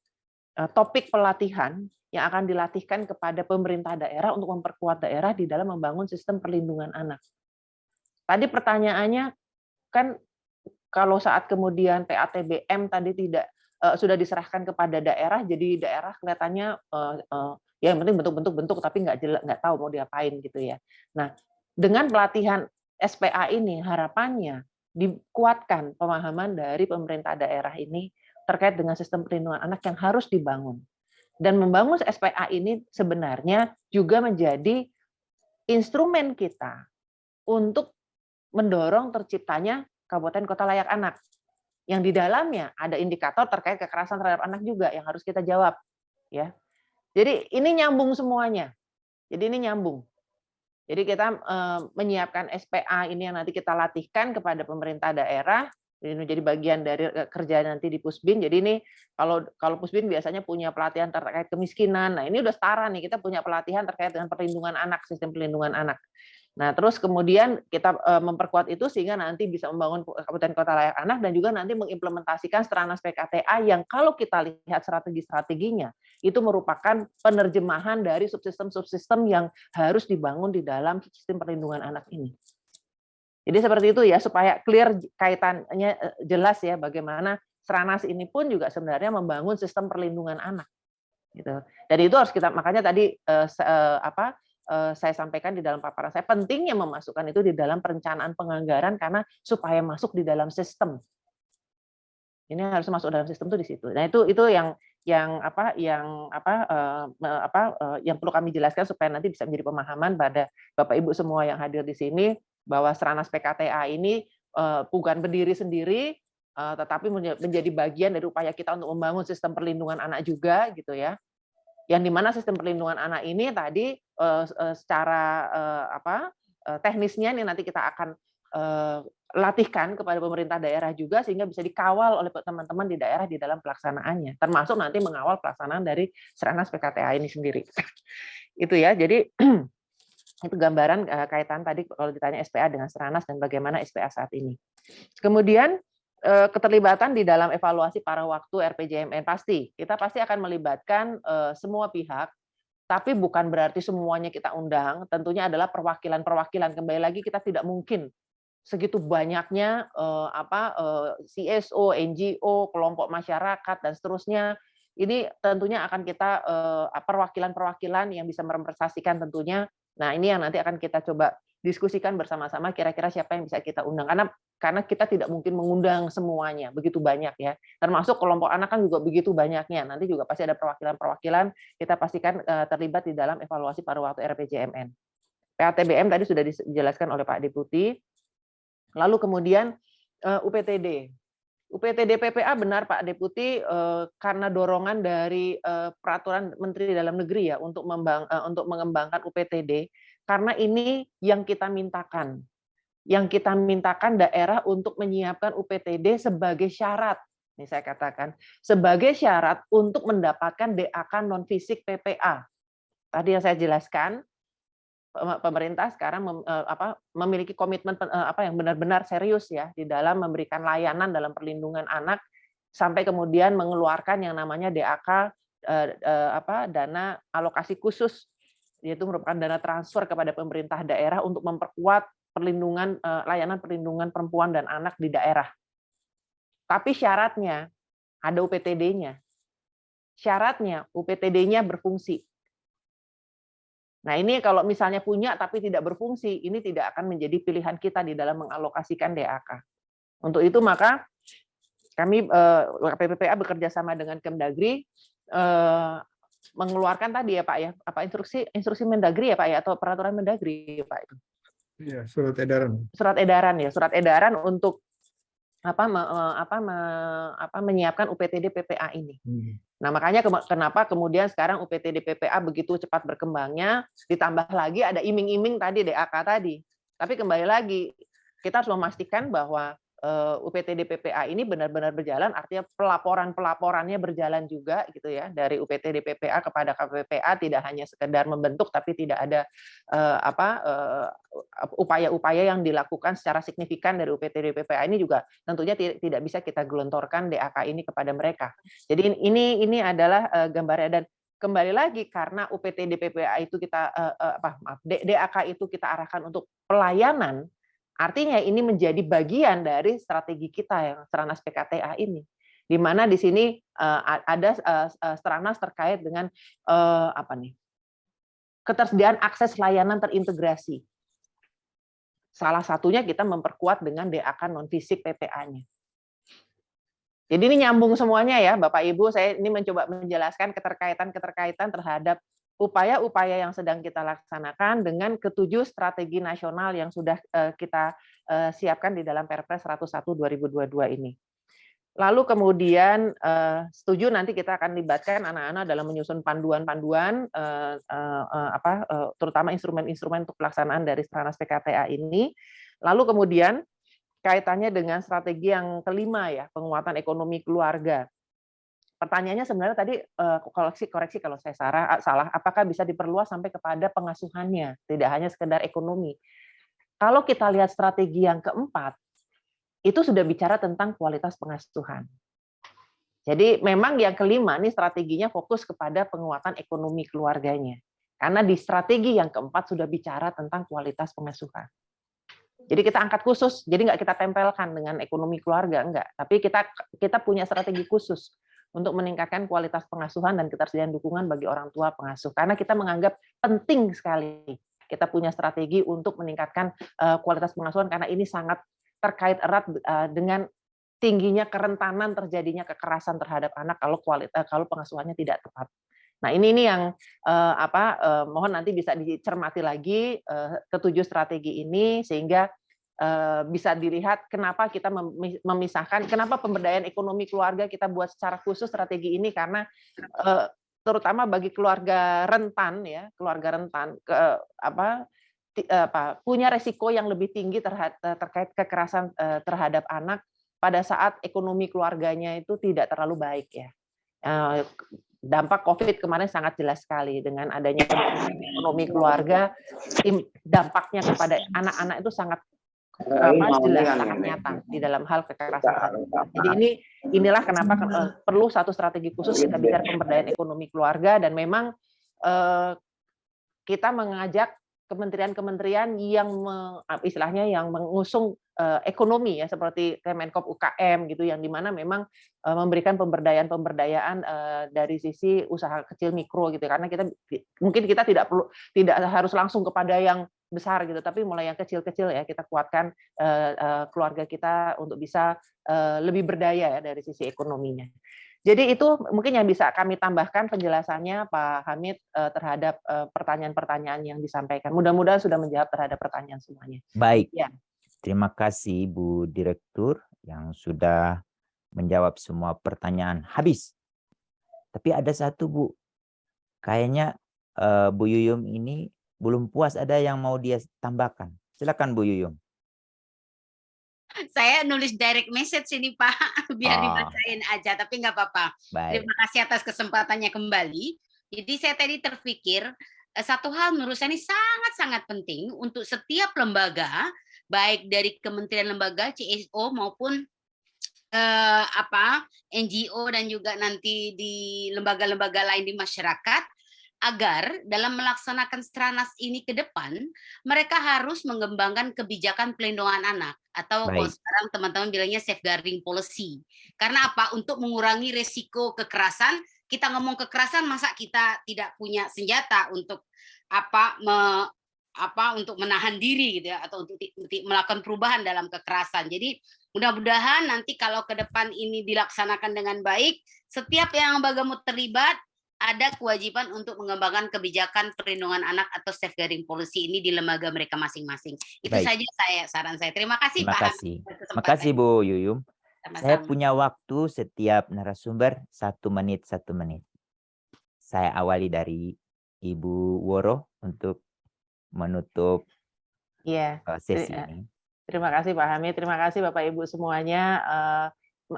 topik pelatihan yang akan dilatihkan kepada pemerintah daerah untuk memperkuat daerah di dalam membangun sistem perlindungan anak. Tadi pertanyaannya kan kalau saat kemudian PATBM tadi tidak sudah diserahkan kepada daerah, jadi daerah kelihatannya ya yang penting bentuk tapi nggak tahu mau diapain gitu ya. Nah, dengan pelatihan SPA ini harapannya dikuatkan pemahaman dari pemerintah daerah ini terkait dengan sistem perlindungan anak yang harus dibangun. Dan membangun SPA ini sebenarnya juga menjadi instrumen kita untuk mendorong terciptanya Kabupaten Kota Layak Anak. Yang di dalamnya ada indikator terkait kekerasan terhadap anak juga yang harus kita jawab, ya. Jadi ini nyambung semuanya. Jadi ini nyambung. Jadi kita menyiapkan SPA ini yang nanti kita latihkan kepada pemerintah daerah. Ini menjadi bagian dari kerja nanti di Pusbin. Jadi ini kalau Pusbin biasanya punya pelatihan terkait kemiskinan. Nah, ini udah setara nih, kita punya pelatihan terkait dengan perlindungan anak, sistem perlindungan anak. Nah, terus kemudian kita memperkuat itu sehingga nanti bisa membangun Kabupaten Kota Layak Anak dan juga nanti mengimplementasikan Stranas PKTA yang kalau kita lihat strategi-strateginya itu merupakan penerjemahan dari subsistem-subsistem yang harus dibangun di dalam sistem perlindungan anak ini. Jadi seperti itu ya, supaya clear kaitannya jelas ya bagaimana Stranas ini pun juga sebenarnya membangun sistem perlindungan anak. Gitu. Dan itu harus kita, makanya tadi saya sampaikan di dalam paparan saya, pentingnya memasukkan itu di dalam perencanaan penganggaran karena supaya masuk di dalam sistem. Ini harus masuk dalam sistem itu di situ. Nah, itu yang perlu kami jelaskan supaya nanti bisa menjadi pemahaman pada Bapak Ibu semua yang hadir di sini bahwa Stranas PKTA ini bukan berdiri sendiri, tetapi menjadi bagian dari upaya kita untuk membangun sistem perlindungan anak juga, gitu ya. Yang dimana sistem perlindungan anak ini tadi secara teknisnya ini nanti kita akan latihkan kepada pemerintah daerah juga sehingga bisa dikawal oleh teman-teman di daerah di dalam pelaksanaannya, termasuk nanti mengawal pelaksanaan dari Stranas PKTA ini sendiri. Itu ya, jadi itu gambaran kaitan tadi kalau ditanya SPA dengan Stranas dan bagaimana SPA saat ini. Kemudian keterlibatan di dalam evaluasi para waktu RPJMN kita pasti akan melibatkan semua pihak, tapi bukan berarti semuanya kita undang. Tentunya adalah perwakilan-perwakilan. Kembali lagi kita tidak mungkin segitu banyaknya CSO, NGO, kelompok masyarakat dan seterusnya. Ini tentunya akan kita perwakilan-perwakilan yang bisa merepresentasikan tentunya. Nah, ini yang nanti akan kita coba diskusikan bersama-sama kira-kira siapa yang bisa kita undang karena kita tidak mungkin mengundang semuanya begitu banyak ya, termasuk kelompok anak kan juga begitu banyaknya, nanti juga pasti ada perwakilan-perwakilan kita pastikan terlibat di dalam evaluasi pada waktu RPJMN. PATBM tadi sudah dijelaskan oleh Pak Deputi. Lalu kemudian UPTD PPA benar Pak Deputi, karena dorongan dari peraturan Menteri Dalam Negeri ya untuk mengembangkan UPTD, karena ini yang kita mintakan. Yang kita mintakan daerah untuk menyiapkan UPTD sebagai syarat, ini saya katakan, sebagai syarat untuk mendapatkan DAK non-fisik PPA. Tadi yang saya jelaskan, pemerintah sekarang memiliki komitmen yang benar-benar serius ya di dalam memberikan layanan dalam perlindungan anak sampai kemudian mengeluarkan yang namanya DAK dana alokasi khusus yaitu merupakan dana transfer kepada pemerintah daerah untuk memperkuat perlindungan layanan perlindungan perempuan dan anak di daerah. Tapi syaratnya ada UPTD-nya. Syaratnya UPTD-nya berfungsi. Nah, ini kalau misalnya punya tapi tidak berfungsi, ini tidak akan menjadi pilihan kita di dalam mengalokasikan DAK. Untuk itu maka kami PPPA bekerja sama dengan Kemdagri mengeluarkan tadi ya Pak ya, apa instruksi Mendagri ya Pak ya, atau peraturan Mendagri ya Pak itu. Iya, surat edaran. Surat edaran ya, surat edaran untuk menyiapkan UPTD PPA ini. Nah, makanya kenapa kemudian sekarang UPTD PPA begitu cepat berkembangnya, ditambah lagi ada iming-iming tadi DAK tadi. Tapi kembali lagi, kita harus memastikan bahwa UPTD PPA ini benar-benar berjalan, artinya pelaporannya berjalan juga gitu ya, dari UPTD PPA kepada KPPA, tidak hanya sekedar membentuk tapi tidak ada upaya-upaya yang dilakukan secara signifikan dari UPTD PPA ini juga tentunya tidak bisa kita gelontorkan DAK ini kepada mereka. Jadi ini adalah gambarnya, dan kembali lagi karena UPTD PPA itu kita DAK itu kita arahkan untuk pelayanan. Artinya ini menjadi bagian dari strategi kita yang Stranas PKTA ini, di mana di sini ada Stranas terkait dengan ketersediaan akses layanan terintegrasi. Salah satunya kita memperkuat dengan DAK non fisik PPA-nya. Jadi ini nyambung semuanya ya, Bapak Ibu. Saya ini mencoba menjelaskan keterkaitan terhadap upaya-upaya yang sedang kita laksanakan dengan ketujuh strategi nasional yang sudah kita siapkan di dalam Perpres 101/2022 ini. Lalu kemudian setuju nanti kita akan libatkan anak-anak dalam menyusun panduan-panduan, terutama instrumen-instrumen untuk pelaksanaan dari Stranas PKTA ini. Lalu kemudian kaitannya dengan strategi yang kelima ya, penguatan ekonomi keluarga. Pertanyaannya sebenarnya tadi koreksi kalau saya salah, apakah bisa diperluas sampai kepada pengasuhannya, tidak hanya sekedar ekonomi. Kalau kita lihat strategi yang keempat, itu sudah bicara tentang kualitas pengasuhan. Jadi memang yang kelima ini strateginya fokus kepada penguatan ekonomi keluarganya. Karena di strategi yang keempat sudah bicara tentang kualitas pengasuhan. Jadi kita angkat khusus, jadi nggak kita tempelkan dengan ekonomi keluarga, enggak. Tapi kita punya strategi khusus untuk meningkatkan kualitas pengasuhan dan ketersediaan dukungan bagi orang tua pengasuh. Karena kita menganggap penting sekali kita punya strategi untuk meningkatkan kualitas pengasuhan, karena ini sangat terkait erat dengan tingginya kerentanan terjadinya kekerasan terhadap anak kalau pengasuhannya tidak tepat. Nah, ini yang mohon nanti bisa dicermati lagi ketujuh strategi ini sehingga bisa dilihat kenapa kita memisahkan, kenapa pemberdayaan ekonomi keluarga kita buat secara khusus strategi ini, karena terutama bagi keluarga rentan ya, punya resiko yang lebih tinggi terkait kekerasan terhadap anak pada saat ekonomi keluarganya itu tidak terlalu baik ya. Dampak COVID kemarin sangat jelas sekali dengan adanya ekonomi keluarga, dampaknya kepada anak-anak itu sangat jelas, sangat nyata di dalam hal kekerasan. Jadi inilah kenapa perlu satu strategi khusus kita bicara pemberdayaan ekonomi keluarga, dan memang kita mengajak kementerian-kementerian yang istilahnya yang mengusung ekonomi ya, seperti Kemenkop UKM gitu, yang dimana memang memberikan pemberdayaan dari sisi usaha kecil mikro gitu, karena kita tidak harus langsung kepada yang besar gitu, tapi mulai yang kecil-kecil ya, kita kuatkan keluarga kita untuk bisa lebih berdaya ya dari sisi ekonominya. Jadi itu mungkin yang bisa kami tambahkan penjelasannya Pak Hamid terhadap pertanyaan-pertanyaan yang disampaikan. Mudah-mudahan sudah menjawab terhadap pertanyaan semuanya. Baik, ya. Terima kasih Bu Direktur yang sudah menjawab semua pertanyaan. Habis. Tapi ada satu Bu, kayaknya Bu Yuyum ini belum puas, ada yang mau dia tambahkan. Silakan Bu Yuyum. Saya nulis direct message ini Pak, biar dibacain aja, tapi nggak apa-apa. Terima kasih atas kesempatannya kembali. Jadi saya tadi terpikir, satu hal menurut saya ini sangat-sangat penting untuk setiap lembaga, baik dari kementerian lembaga, CSO maupun NGO dan juga nanti di lembaga-lembaga lain di masyarakat, agar dalam melaksanakan Stranas ini ke depan, mereka harus mengembangkan kebijakan pelindungan anak, atau kalau Baik. sekarang teman-teman bilangnya safeguarding policy. Karena apa? Untuk mengurangi resiko kekerasan, kita ngomong kekerasan, masa kita tidak punya senjata untuk untuk menahan diri gitu ya, atau untuk melakukan perubahan dalam kekerasan. Jadi mudah-mudahan nanti kalau ke depan ini dilaksanakan dengan baik, setiap yang Bagamut terlibat ada kewajiban untuk mengembangkan kebijakan perlindungan anak atau safeguarding policy ini di lembaga mereka masing-masing. Itu Baik. saja saran saya. Terima kasih Terima Pak Hamid kasih. atas Terima kasih kesempatannya. Bu Yuyum. Saya Sama-sama. punya waktu setiap narasumber 1 menit 1 menit. Saya awali dari Ibu Woro untuk menutup Iya. sesi ini. Terima kasih Pak Hamid, terima kasih Bapak Ibu semuanya.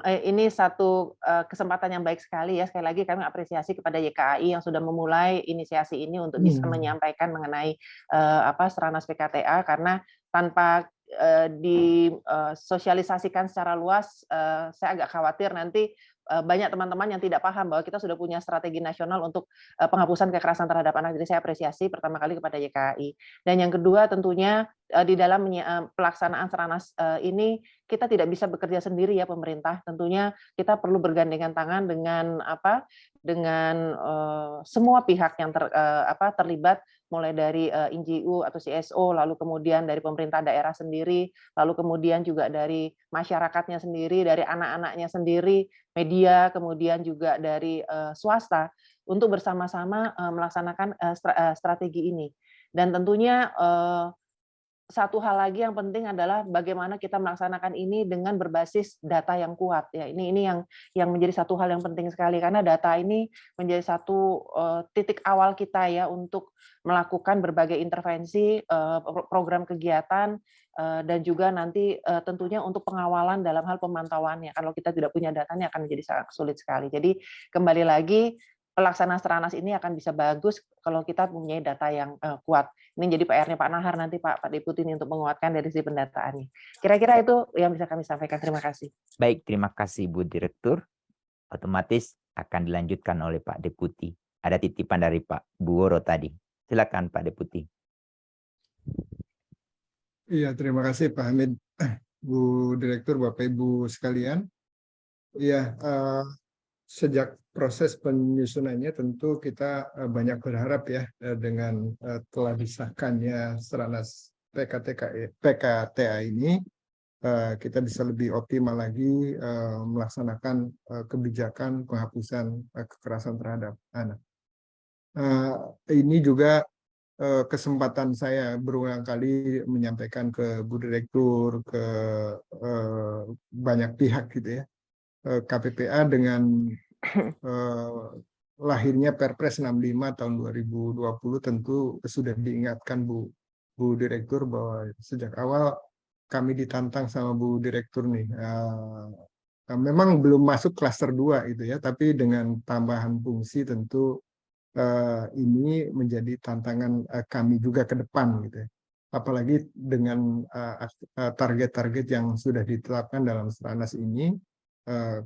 Ini satu kesempatan yang baik sekali ya. Sekali lagi kami apresiasi kepada YKAI yang sudah memulai inisiasi ini untuk bisa menyampaikan mengenai Stranas PKTA, karena tanpa disosialisasikan secara luas, saya agak khawatir nanti banyak teman-teman yang tidak paham bahwa kita sudah punya strategi nasional untuk penghapusan kekerasan terhadap anak. Jadi saya apresiasi pertama kali kepada YKAI. Dan yang kedua tentunya di dalam pelaksanaan Stranas ini kita tidak bisa bekerja sendiri ya pemerintah. Tentunya kita perlu bergandengan tangan dengan semua pihak yang terlibat, mulai dari NGO atau CSO, lalu kemudian dari pemerintah daerah sendiri, lalu kemudian juga dari masyarakatnya sendiri, dari anak-anaknya sendiri, media, kemudian juga dari swasta, untuk bersama-sama melaksanakan strategi ini. Dan tentunya satu hal lagi yang penting adalah bagaimana kita melaksanakan ini dengan berbasis data yang kuat ya. Ini yang menjadi satu hal yang penting sekali, karena data ini menjadi satu titik awal kita ya untuk melakukan berbagai intervensi, program kegiatan, dan juga nanti tentunya untuk pengawalan dalam hal pemantauannya. Kalau kita tidak punya datanya akan menjadi sangat sulit sekali. Jadi kembali lagi, pelaksanaan Stranas ini akan bisa bagus kalau kita mempunyai data yang kuat. Ini jadi PR-nya Pak Nahar nanti Pak Deputi ini untuk menguatkan dari sisi pendataannya. Kira-kira itu yang bisa kami sampaikan. Terima kasih. Baik, terima kasih Bu Direktur. Otomatis akan dilanjutkan oleh Pak Deputi. Ada titipan dari Pak Bu Woro tadi. Silakan Pak Deputi. Iya, terima kasih Pak Hamid, Bu Direktur, Bapak Ibu sekalian. Iya, sejak proses penyusunannya tentu kita banyak berharap ya dengan telah disahkannya Stranas PKTA ini, kita bisa lebih optimal lagi melaksanakan kebijakan penghapusan kekerasan terhadap anak. Ini juga kesempatan saya berulang kali menyampaikan ke Bu Direktur, ke banyak pihak gitu ya. KPPA dengan lahirnya Perpres 65 tahun 2020 tentu sudah diingatkan Bu Direktur bahwa sejak awal kami ditantang sama Bu Direktur nih. Memang belum masuk klaster 2 itu ya, tapi dengan tambahan fungsi tentu ini menjadi tantangan kami juga ke depan gitu ya. Apalagi dengan target-target yang sudah ditetapkan dalam Stranas ini,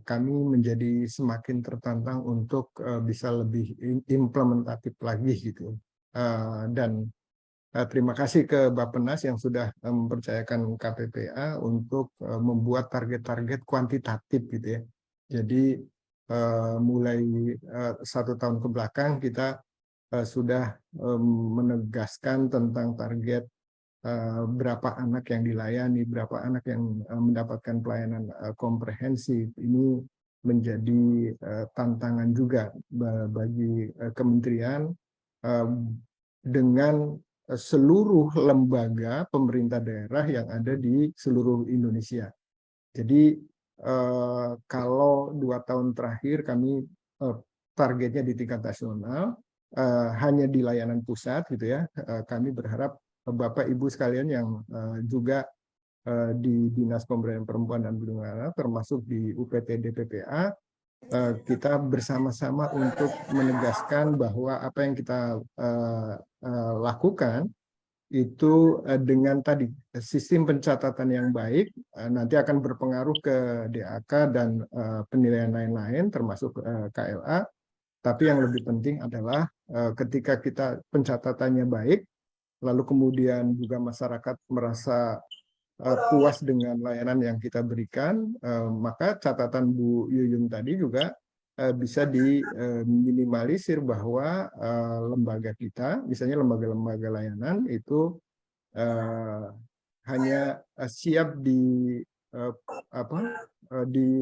kami menjadi semakin tertantang untuk bisa lebih implementatif lagi gitu. Dan terima kasih ke Bappenas yang sudah mempercayakan KPPA untuk membuat target-target kuantitatif gitu ya. Jadi mulai 1 tahun ke belakang kita sudah menegaskan tentang target berapa anak yang dilayani, berapa anak yang mendapatkan pelayanan komprehensif. Ini menjadi tantangan juga bagi kementerian dengan seluruh lembaga pemerintah daerah yang ada di seluruh Indonesia. Jadi kalau 2 tahun terakhir kami targetnya di tingkat nasional, hanya di layanan pusat gitu ya, kami berharap Bapak Ibu sekalian yang juga di Dinas Pemberdayaan Perempuan dan Perlindungan Anak, termasuk di UPTD PPA, kita bersama-sama untuk menegaskan bahwa apa yang kita lakukan itu dengan tadi sistem pencatatan yang baik nanti akan berpengaruh ke DAK dan penilaian lain-lain termasuk KLA. Tapi yang lebih penting adalah ketika kita pencatatannya baik, lalu kemudian juga masyarakat merasa puas dengan layanan yang kita berikan, maka catatan Bu Yuyun tadi juga bisa diminimalisir bahwa lembaga kita, misalnya lembaga-lembaga layanan itu hanya siap di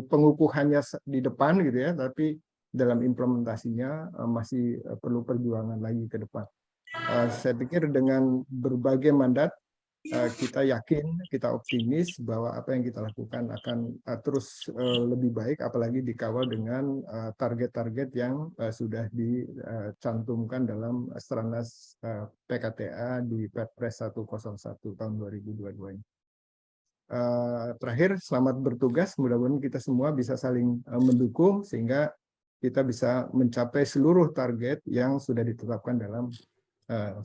pengukuhannya di depan gitu ya, tapi dalam implementasinya masih perlu perjuangan lagi ke depan. Saya pikir dengan berbagai mandat kita yakin, kita optimis bahwa apa yang kita lakukan akan terus lebih baik, apalagi dikawal dengan target-target yang sudah dicantumkan dalam Stranas PKTA di Perpres 101 tahun 2022 ini. Terakhir, selamat bertugas. Mudah-mudahan kita semua bisa saling mendukung sehingga kita bisa mencapai seluruh target yang sudah ditetapkan dalam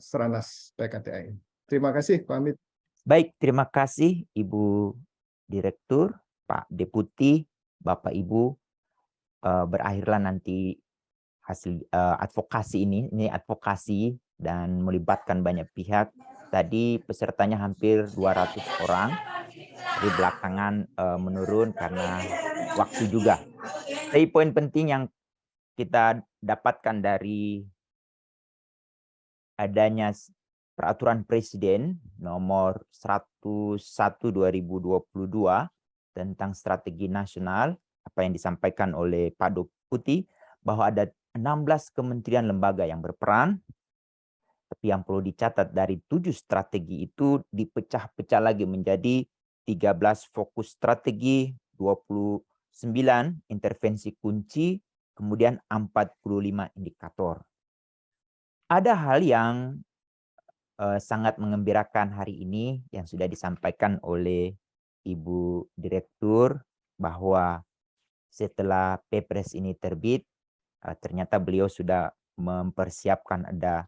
Stranas PKTA ini. Terima kasih, Pak Hamid. Baik, terima kasih Ibu Direktur, Pak Deputi, Bapak Ibu. Berakhirlah nanti hasil advokasi ini advokasi dan melibatkan banyak pihak. Tadi pesertanya hampir 200 orang, di belakangan menurun karena waktu juga. Tapi poin penting yang kita dapatkan dari adanya Peraturan Presiden nomor 101 2022 tentang strategi nasional, apa yang disampaikan oleh Pak Deputi, bahwa ada 16 kementerian lembaga yang berperan, tapi yang perlu dicatat dari 7 strategi itu dipecah-pecah lagi menjadi 13 fokus strategi, 29 intervensi kunci, kemudian 45 indikator. Ada hal yang sangat mengembirakan hari ini yang sudah disampaikan oleh Ibu Direktur, bahwa setelah Perpres ini terbit, ternyata beliau sudah mempersiapkan ada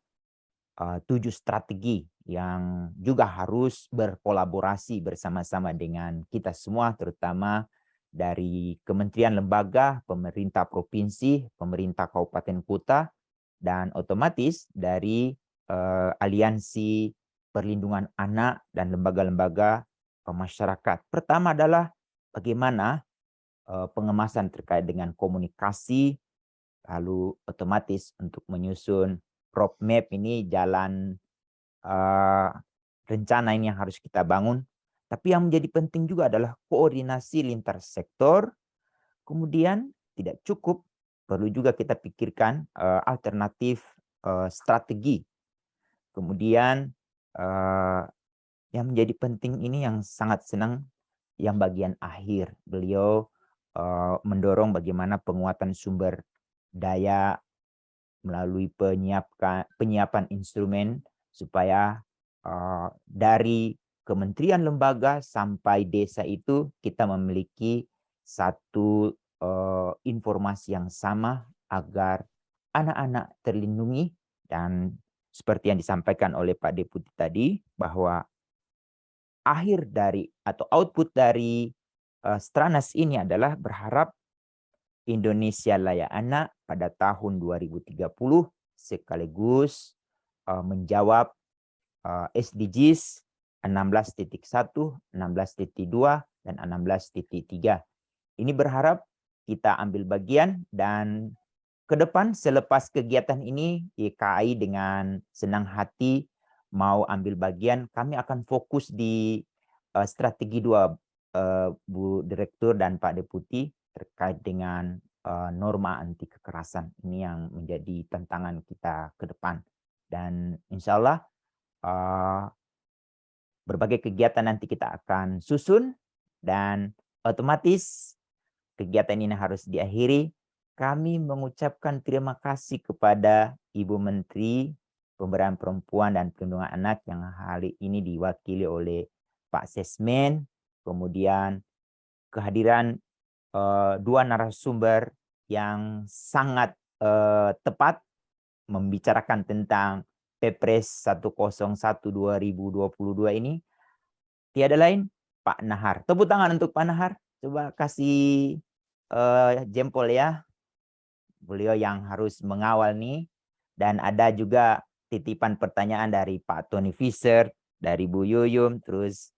7 strategi yang juga harus berkolaborasi bersama-sama dengan kita semua, terutama dari kementerian lembaga, pemerintah provinsi, pemerintah kabupaten kota, dan otomatis dari aliansi perlindungan anak dan lembaga-lembaga masyarakat. Pertama adalah bagaimana pengemasan terkait dengan komunikasi, lalu otomatis untuk menyusun roadmap ini, jalan rencana ini yang harus kita bangun. Tapi yang menjadi penting juga adalah koordinasi lintas sektor. Kemudian tidak cukup, perlu juga kita pikirkan alternatif strategi. Kemudian yang menjadi penting ini yang sangat senang yang bagian akhir, beliau mendorong bagaimana penguatan sumber daya melalui penyiapan instrumen supaya dari kementerian lembaga sampai desa itu kita memiliki satu informasi yang sama agar anak-anak terlindungi. Dan seperti yang disampaikan oleh Pak Deputi tadi, bahwa akhir dari atau output dari Stranas ini adalah berharap Indonesia Layak Anak pada tahun 2030 sekaligus menjawab SDGs 16.1, 16.2, dan 16.3. Ini berharap kita ambil bagian, dan ke depan selepas kegiatan ini YKI dengan senang hati mau ambil bagian. Kami akan fokus di strategi 2, Bu Direktur dan Pak Deputi, terkait dengan norma anti kekerasan. Ini yang menjadi tantangan kita ke depan. Dan insya Allah berbagai kegiatan nanti kita akan susun, dan otomatis kegiatan ini harus diakhiri. Kami mengucapkan terima kasih kepada Ibu Menteri Pemberdayaan Perempuan dan Perlindungan Anak yang hari ini diwakili oleh Pak Sesmen, kemudian kehadiran 2 narasumber yang sangat tepat membicarakan tentang Perpres 101 2022 ini. Tiada lain, Pak Nahar. Tepuk tangan untuk Pak Nahar. Coba kasih jempol ya. Beliau yang harus mengawal nih Dan ada juga titipan pertanyaan dari Pak Tony Fisher, dari Bu Yuyum, terus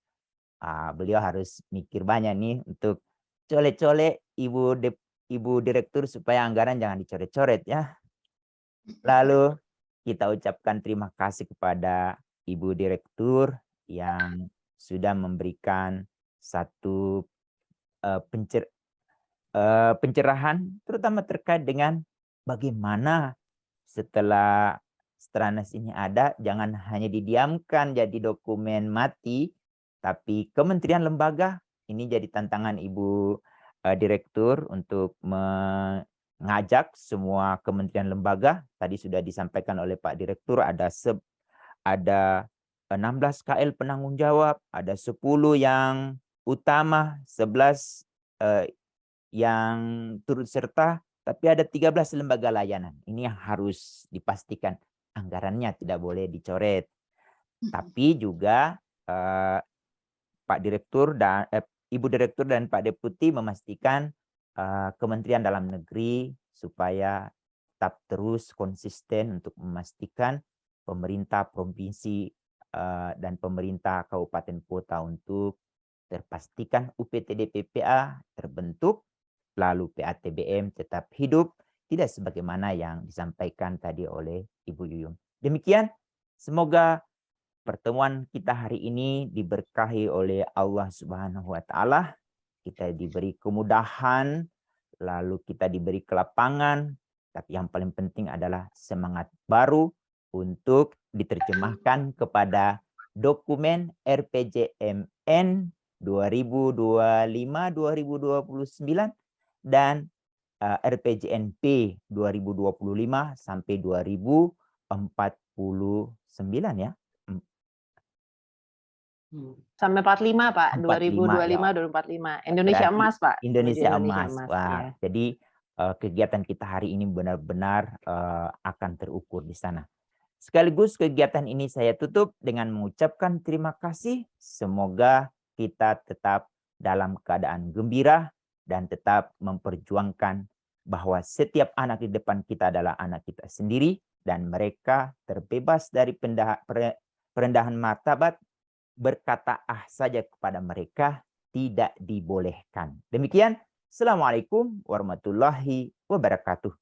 beliau harus mikir banyak nih untuk colek-colek Ibu Direktur supaya anggaran jangan dicoret-coret ya. Lalu kita ucapkan terima kasih kepada Ibu Direktur yang sudah memberikan satu pencerahan terutama terkait dengan bagaimana setelah Stranas ini ada, jangan hanya didiamkan jadi dokumen mati, tapi kementerian lembaga ini jadi tantangan Ibu Direktur untuk mengajak semua kementerian lembaga. Tadi sudah disampaikan oleh Pak Direktur ada 16 KL penanggung jawab, ada 10 yang utama, 11 yang turut serta, tapi ada 13 lembaga layanan. Ini yang harus dipastikan anggarannya tidak boleh dicoret. Tapi juga Pak Direktur dan Ibu Direktur dan Pak Deputi memastikan Kementerian Dalam Negeri supaya tetap terus konsisten untuk memastikan pemerintah provinsi dan pemerintah kabupaten kota untuk terpastikan UPTD PPA terbentuk, lalu PATBM tetap hidup, tidak sebagaimana yang disampaikan tadi oleh Ibu Yuyum. Demikian, semoga pertemuan kita hari ini diberkahi oleh Allah Subhanahu wa Ta'ala. Kita diberi kemudahan, lalu kita diberi kelapangan, tapi yang paling penting adalah semangat baru untuk diterjemahkan kepada dokumen RPJMN 2025-2029 dan RPJMP 2025 sampai 2049 ya. Sampai 45 Pak, 45, 2025 2045. Indonesia berarti emas Pak. Indonesia emas. Wah, ya. jadi kegiatan kita hari ini benar-benar akan terukur di sana. Sekaligus kegiatan ini saya tutup dengan mengucapkan terima kasih. Semoga kita tetap dalam keadaan gembira dan tetap memperjuangkan bahwa setiap anak di depan kita adalah anak kita sendiri dan mereka terbebas dari perendahan martabat. Berkata saja kepada mereka tidak dibolehkan. Demikian, Assalamualaikum warahmatullahi wabarakatuh.